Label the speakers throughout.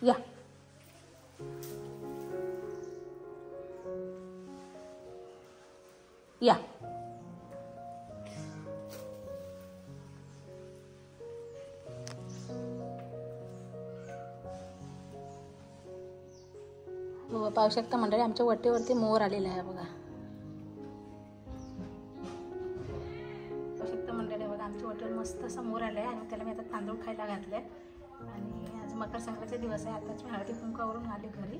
Speaker 1: या या पाहू शकता मंडळी, आमच्या वटेवरती मोर आलेला आहे बघा. पाहू शकता मंडळी बघा, आमच्या वटेवर मस्त असा मोर आला आहे आणि त्याला मी आता तांदूळ खायला घातले. आणि आज मकर संक्रांतीचा दिवस आहे. आताच मी हळदी कुंकावरून आले घरी.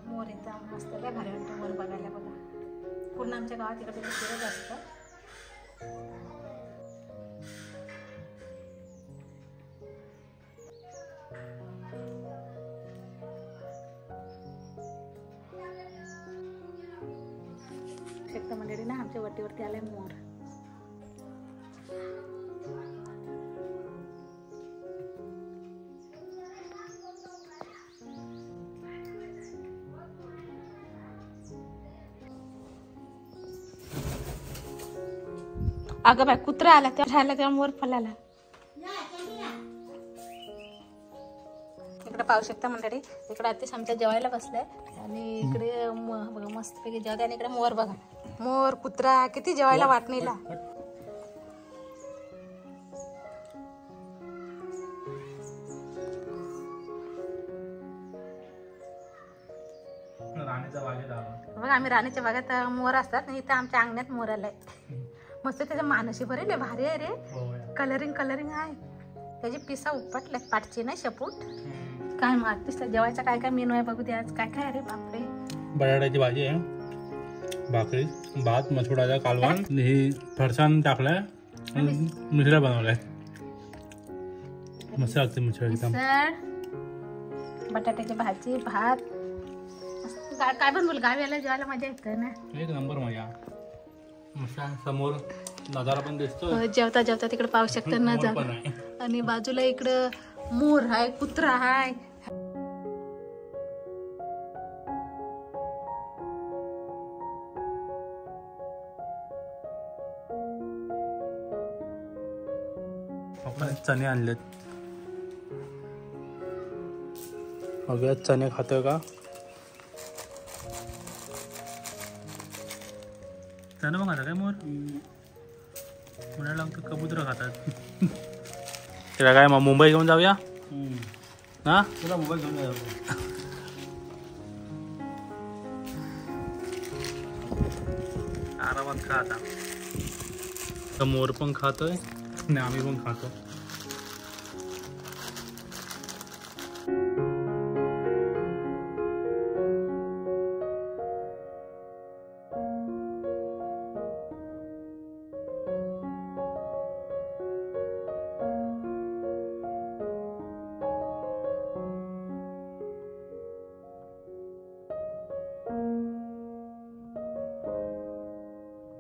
Speaker 1: मोर येतं मस्त काय भारी वाटतं मोर बघायला बघा. पूर्ण आमच्या गावात इकडे फिरत असतं. शकता मंडळी ना, आमच्या वटीवरती आलाय मोर. अगं बाय, कुत्रा आला त्या राहिला तेव्हा मोर फलाला. इकडे पाहू शकता मंडळी, इकडे आत्ताच आमच्या जेवायला बसलाय आणि इकडे बघा मस्त पैकी जेवते. आणि इकडे मोर बघा, मोर कुत्रा किती जेवायला वाटणीला. बघा आम्ही राणीच्या बागेत मोर असतात आणि इथं आमच्या अंगणात मोर आलाय. मस्त त्याच्या मानशी बरे भारी आहे रे. कलरिंग आहे. त्याची पिसा उपटल्यात पाठची नाही शपूट. काय मागतीस जेवायचा काय काय मेनू आहे बघू दे आज. काय काय आहे रे बापरे.
Speaker 2: बटाट्याची भाजी आहे, भाकरी, भात, मसुराचा कालवण, ही फरसाण टाकलाय, मिसळ बनवलाय. मस्त लागते मिसळ एकदम.
Speaker 1: बटाट्याची भाजी, भात. काय बनवलं गावी यायला जेवायला मजा येते ना.
Speaker 2: एक नंबर मजा. मस्त समोर नजारा पण दिसतो.
Speaker 1: जेवता जेवता तिकडे पाहू शकता नजारा. आणि बाजूला इकडं मोर आहे, कुत्रा आहे.
Speaker 2: आपण चणे आणलेत. बघूया चणे खातोय का. चणे मग खाता काय मोर. पुण्याला कबूतर खातात. त्याला काय मग मुंबई घेऊन जाऊया. हा तुला मुंबई घेऊन जाऊ. आरामात खा आता. मोर पण खातोय आणि आम्ही पण खातो.